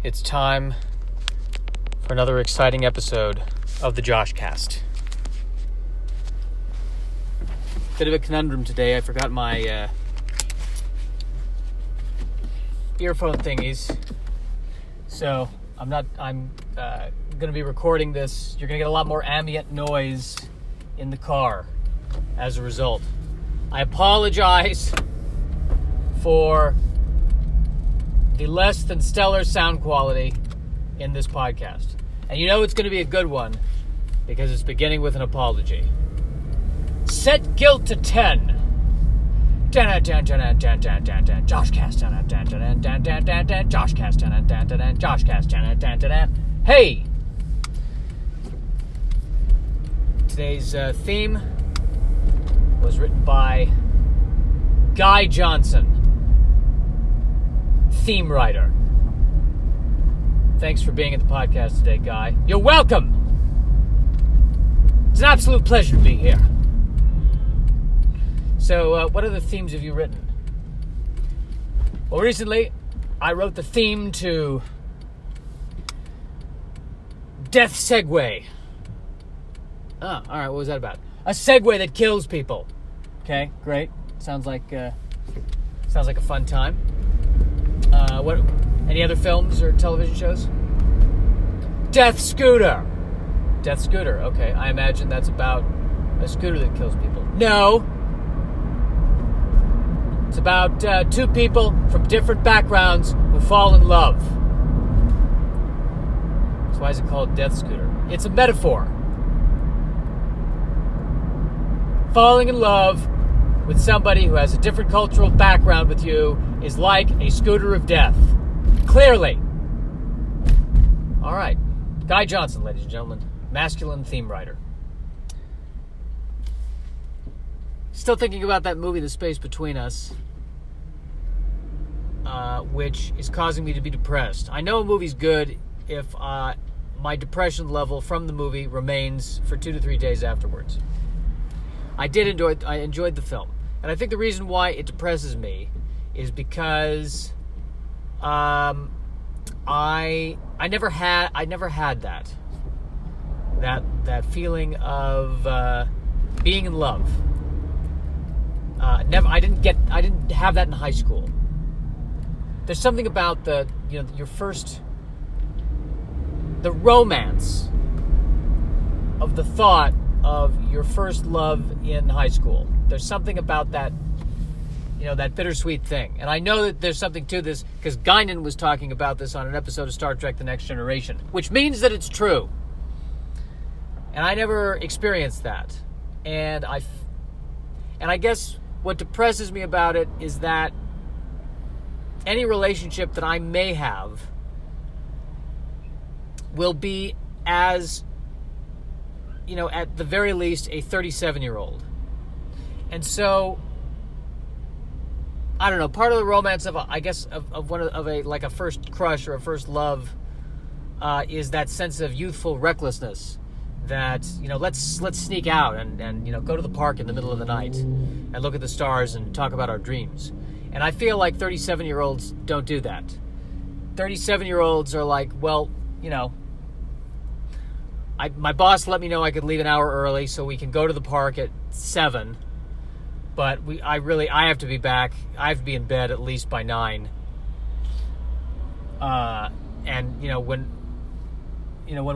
It's time for another exciting episode of the Joshcast. Bit of a conundrum today. I forgot my earphone thingies, so I'm going to be recording this. You're going to get a lot more ambient noise in the car as a result. I apologize for the less than stellar sound quality in this podcast. And you know it's going to be a good one because it's beginning with an apology. Set guilt to 10. Joshcast. Joshcast. Hey! Today's theme was written by Guy Johnson, theme writer. Thanks for being at the podcast today, Guy. You're welcome! It's an absolute pleasure to be here. So, what other themes have you written? Well, recently, I wrote the theme to Death Segway. Oh, alright, what was that about? A Segway that kills people. Okay, great. Sounds like a fun time. What? Any other films or television shows? Death Scooter. Death Scooter. Okay, I imagine that's about a scooter that kills people. No. It's about two people from different backgrounds who fall in love. So why is it called Death Scooter? It's a metaphor. Falling in love with somebody who has a different cultural background with you is like a scooter of death. Clearly. All right. Guy Johnson, ladies and gentlemen. Masculine theme writer. Still thinking about that movie, The Space Between Us, which is causing me to be depressed. I know a movie's good if my depression level from the movie remains for 2 to 3 days afterwards. I enjoyed the film. And I think the reason why it depresses me is because I never had that feeling of being in love. I didn't have that in high school. There's something about the romance of the thought of your first love in high school. There's something about that, that bittersweet thing. And I know that there's something to this because Guinan was talking about this on an episode of Star Trek The Next Generation, which means that it's true. And I never experienced that. And I guess what depresses me about it is that any relationship that I may have will be as, at the very least, a 37-year-old. And so, I don't know, part of the romance of a first crush or a first love is that sense of youthful recklessness that, let's sneak out and go to the park in the middle of the night and look at the stars and talk about our dreams. And I feel like 37-year-olds don't do that. 37-year-olds are like, well, my boss let me know I could leave an hour early so we can go to the park at 7. But I have to be back. I have to be in bed at least by 9. And when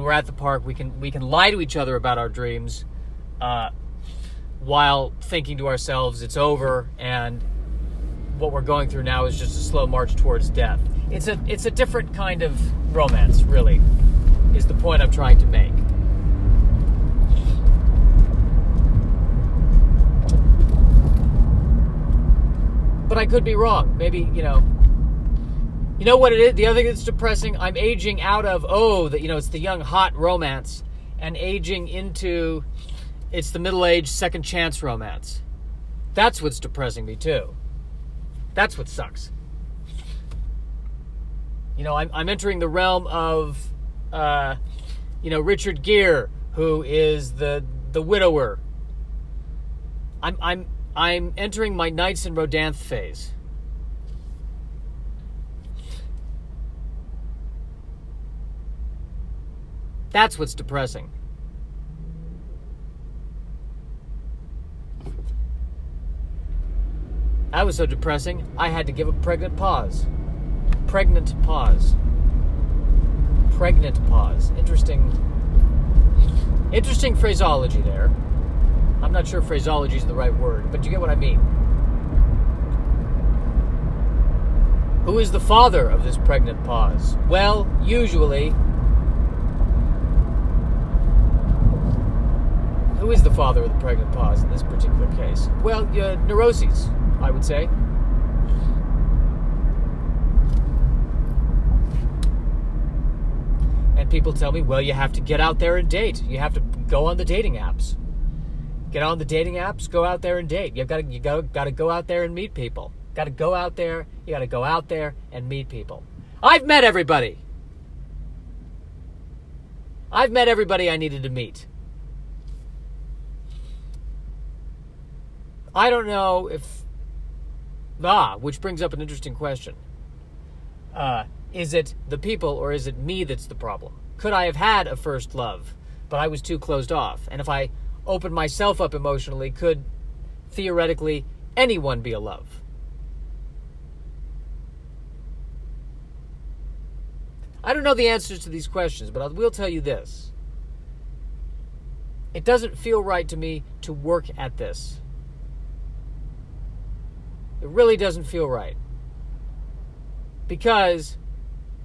we're at the park, we can lie to each other about our dreams, while thinking to ourselves it's over and what we're going through now is just a slow march towards death. It's a different kind of romance, really, is the point I'm trying to make. But I could be wrong. Maybe, you know what it is? The other thing that's depressing, I'm aging out of, it's the young, hot romance, and aging into, it's the middle-aged, second chance romance. That's what's depressing me, too. That's what sucks. I'm entering the realm of, Richard Gere, who is the widower. I'm entering my Knights in Rodanthe phase. That's what's depressing. I was so depressing, I had to give a pregnant pause. Pregnant pause. Pregnant pause. Interesting phraseology there. I'm not sure phraseology is the right word, but you get what I mean. Who is the father of this pregnant pause? Well, usually... Who is the father of the pregnant pause in this particular case? Well, neuroses, I would say. And people tell me, well, you have to get out there and date. You have to go on the dating apps. Get on the dating apps, go out there and date. You got to go out there and meet people. Got to go out there. You got to go out there and meet people. I've met everybody. I've met everybody I needed to meet. I don't know if... which brings up an interesting question. Is it the people or is it me that's the problem? Could I have had a first love, but I was too closed off? And if I opened myself up emotionally, could, theoretically, anyone be a love? I don't know the answers to these questions, but I will tell you this. It doesn't feel right to me to work at this. It really doesn't feel right. Because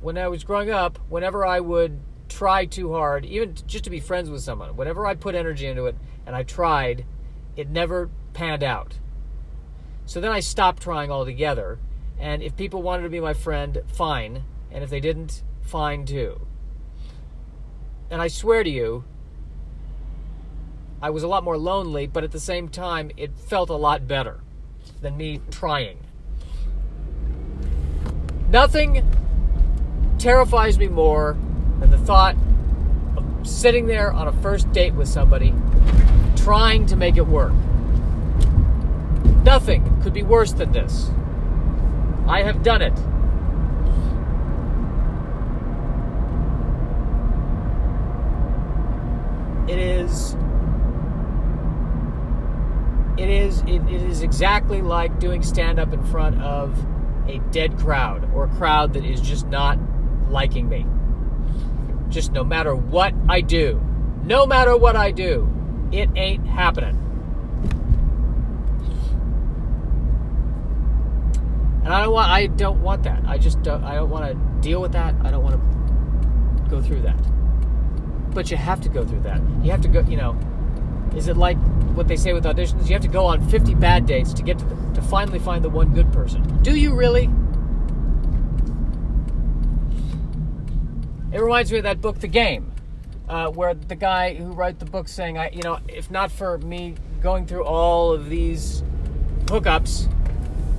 when I was growing up, whenever I would try too hard, even just to be friends with someone, whenever I put energy into it and I tried, it never panned out. So then I stopped trying altogether. And if people wanted to be my friend, fine. And if they didn't, fine too. And I swear to you, I was a lot more lonely, but at the same time, it felt a lot better than me trying. Nothing terrifies me more than the thought of sitting there on a first date with somebody, trying to make it work. Nothing could be worse than this. I have done it. It is exactly like doing stand-up in front of a dead crowd, or a crowd that is just not liking me. Just no matter what I do, it ain't happening. And I don't want that. I don't want to deal with that. I don't want to go through that. But you have to go through that. You have to go, is it like what they say with auditions? You have to go on 50 bad dates to get to finally find the one good person. Do you really? It reminds me of that book, The Game, where the guy who wrote the book saying, if not for me going through all of these hookups,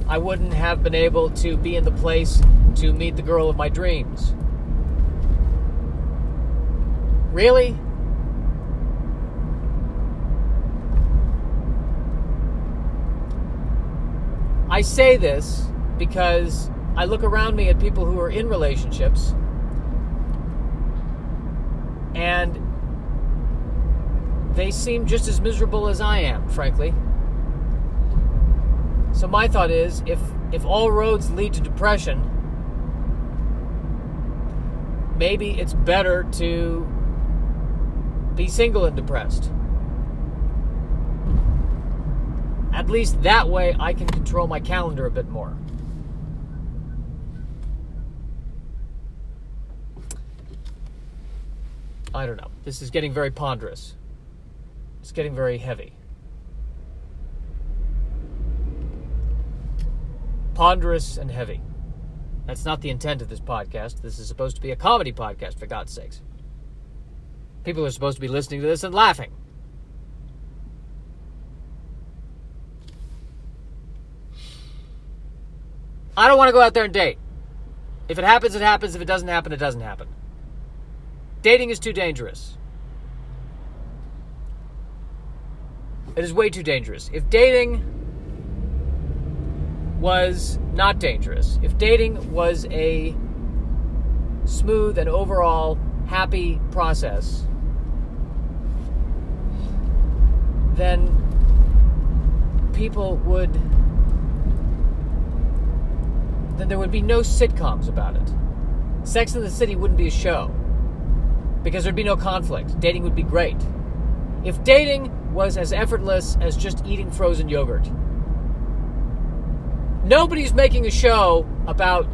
I wouldn't have been able to be in the place to meet the girl of my dreams. Really? I say this because I look around me at people who are in relationships, and they seem just as miserable as I am, frankly. So my thought is, if all roads lead to depression, maybe it's better to be single and depressed. At least that way I can control my calendar a bit more. I don't know. This is getting very ponderous. It's getting very heavy. Ponderous and heavy. That's not the intent of this podcast. This is supposed to be a comedy podcast, for God's sakes. People are supposed to be listening to this and laughing. I don't want to go out there and date. If it happens, it happens. If it doesn't happen, it doesn't happen. Dating is too dangerous. It is way too dangerous. If dating was not dangerous, if dating was a smooth and overall happy process, then there would be no sitcoms about it. Sex and the City wouldn't be a show because there'd be no conflict. Dating would be great. If dating was as effortless as just eating frozen yogurt, nobody's making a show about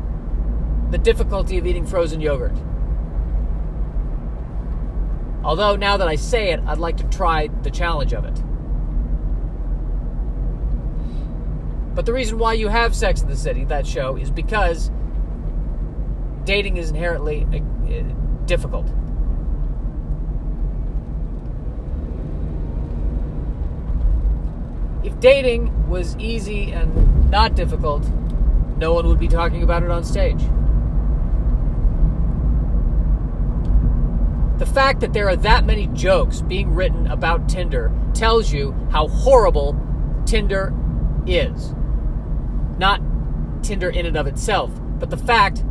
the difficulty of eating frozen yogurt. Although, now that I say it, I'd like to try the challenge of it. But the reason why you have Sex and the City, that show, is because dating is inherently difficult. If dating was easy and not difficult, no one would be talking about it on stage. The fact that there are that many jokes being written about Tinder tells you how horrible Tinder is. Not Tinder in and of itself, but the fact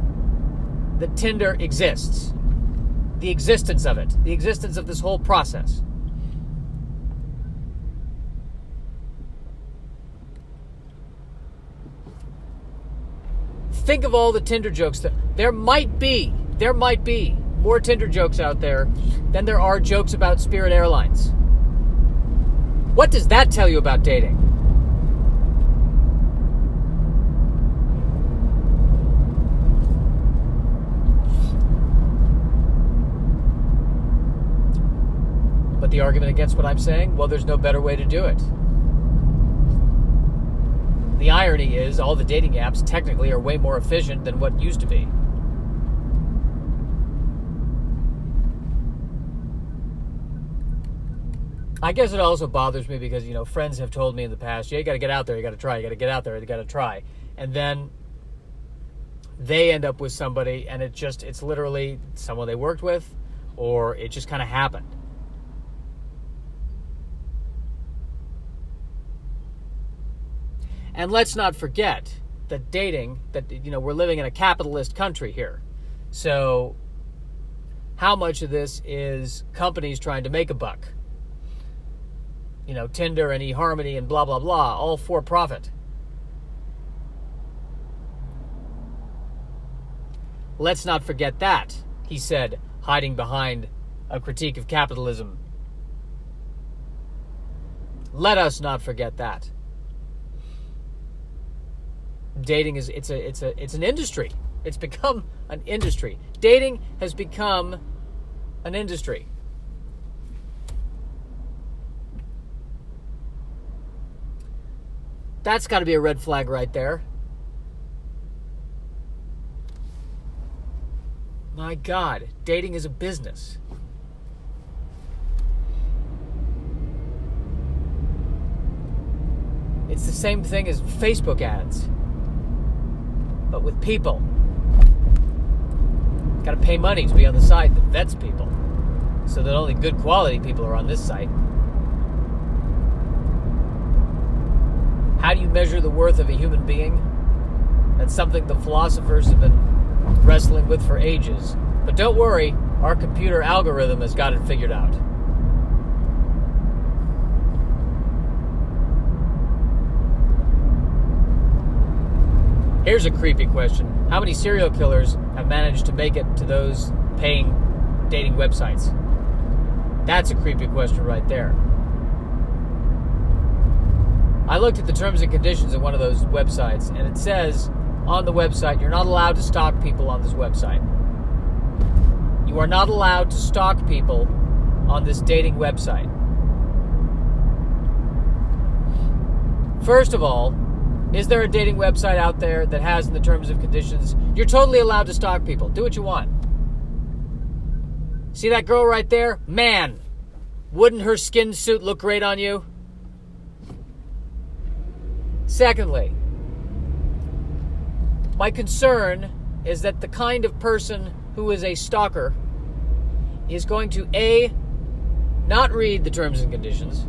that Tinder exists. The existence of it. The existence of this whole process. Think of all the Tinder jokes that there might be more Tinder jokes out there than there are jokes about Spirit Airlines. What does that tell you about dating? But the argument against what I'm saying, well, there's no better way to do it. The irony is all the dating apps technically are way more efficient than what used to be. I guess it also bothers me because, friends have told me in the past, you got to get out there, you got to try, you got to get out there, you got to try. And then they end up with somebody and it's literally someone they worked with, or it just kind of happened. And let's not forget that we're living in a capitalist country here. So how much of this is companies trying to make a buck? Tinder and eHarmony and blah, blah, blah, all for profit. Let's not forget that, he said, hiding behind a critique of capitalism. Let us not forget that. Dating it's an industry. It's become an industry. Dating has become an industry. That's got to be a red flag right there. My God, dating is a business. It's the same thing as Facebook ads, but with people. Got to pay money to be on the site that vets people, so that only good quality people are on this site. How do you measure the worth of a human being? That's something the philosophers have been wrestling with for ages. But don't worry, our computer algorithm has got it figured out. Here's a creepy question. How many serial killers have managed to make it to those paying dating websites? That's a creepy question right there. I looked at the terms and conditions of one of those websites, and it says on the website, you're not allowed to stalk people on this website. You are not allowed to stalk people on this dating website. First of all, is there a dating website out there that has in the terms and conditions, you're totally allowed to stalk people. Do what you want. See that girl right there? Man, wouldn't her skin suit look great on you? Secondly, my concern is that the kind of person who is a stalker is going to A, not read the terms and conditions,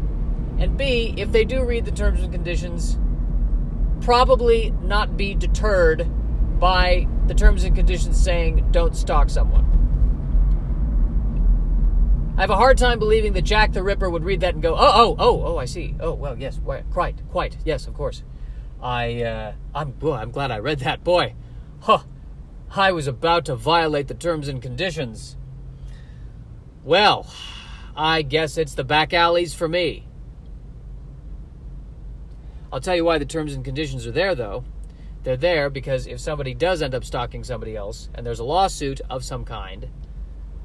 and B, if they do read the terms and conditions, probably not be deterred by the terms and conditions saying don't stalk someone. I have a hard time believing that Jack the Ripper would read that and go, oh, I see. Oh, well, yes, quite, yes, of course. I'm glad I read that. Boy, I was about to violate the terms and conditions. Well, I guess it's the back alleys for me. I'll tell you why the terms and conditions are there, though. They're there because if somebody does end up stalking somebody else and there's a lawsuit of some kind,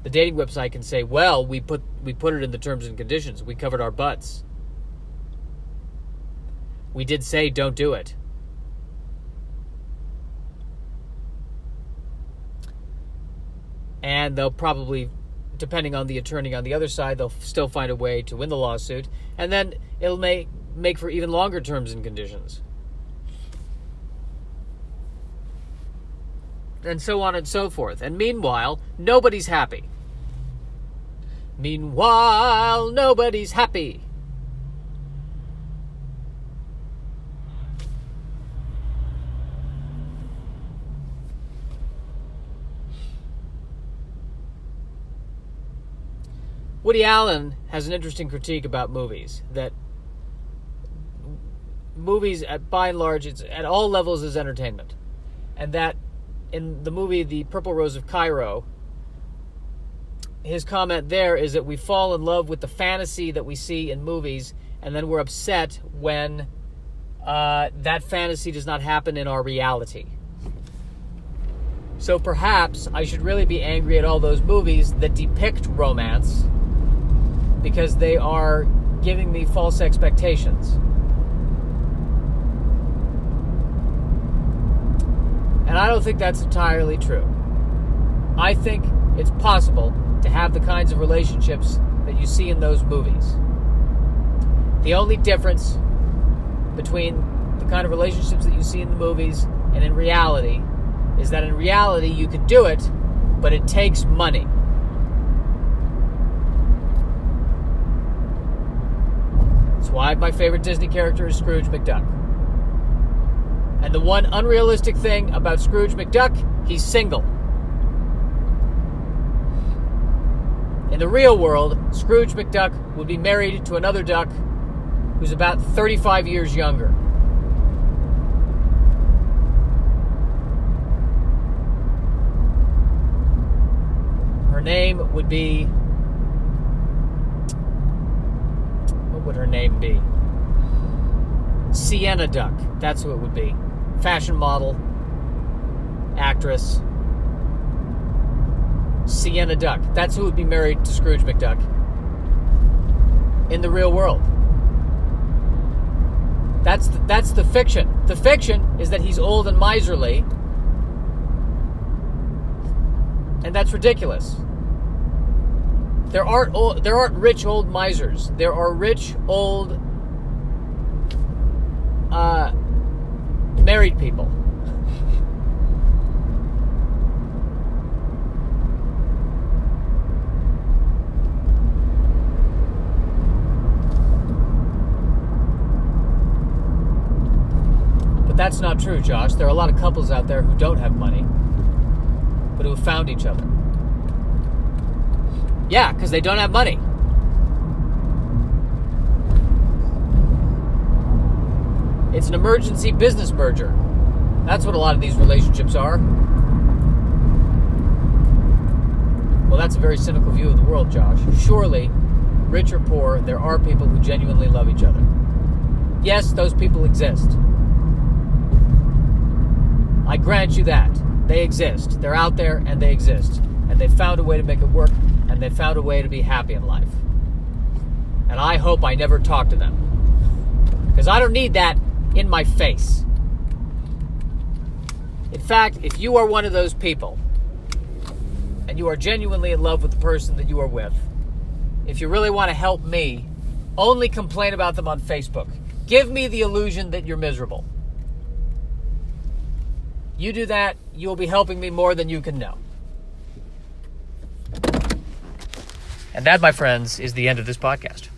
the dating website can say, well, we put it in the terms and conditions. We covered our butts. We did say don't do it. And they'll probably, depending on the attorney on the other side, they'll still find a way to win the lawsuit. And then it'll make for even longer terms and conditions. And so on and so forth. And meanwhile, nobody's happy. Meanwhile, nobody's happy. Woody Allen has an interesting critique about movies, that movies, by and large, it's at all levels is entertainment. And that in the movie The Purple Rose of Cairo, his comment there is that we fall in love with the fantasy that we see in movies, and then we're upset when that fantasy does not happen in our reality. So perhaps I should really be angry at all those movies that depict romance, because they are giving me false expectations. And I don't think that's entirely true. I think it's possible to have the kinds of relationships that you see in those movies. The only difference between the kind of relationships that you see in the movies and in reality is that in reality you can do it, but it takes money. That's why my favorite Disney character is Scrooge McDuck. And the one unrealistic thing about Scrooge McDuck, he's single. In the real world, Scrooge McDuck would be married to another duck who's about 35 years younger. Her name would be... what would her name be? Sienna Duck. That's who it would be. Fashion model, actress, Sienna Duck. That's who would be married to Scrooge McDuck in the real world. That's the fiction. The fiction is that he's old and miserly, and that's ridiculous. There aren't rich old misers. There are rich old married people. But that's not true, Josh. There are a lot of couples out there who don't have money, but who have found each other. Yeah, because they don't have money. It's an emergency business merger. That's what a lot of these relationships are. Well, that's a very cynical view of the world, Josh. Surely, rich or poor, there are people who genuinely love each other. Yes, those people exist. I grant you that. They exist. They're out there and they exist. And they found a way to make it work, and they found a way to be happy in life. And I hope I never talk to them, because I don't need that in my face. In fact, if you are one of those people, and you are genuinely in love with the person that you are with, if you really want to help me, only complain about them on Facebook. Give me the illusion that you're miserable. You do that, you will be helping me more than you can know. And that, my friends, is the end of this podcast.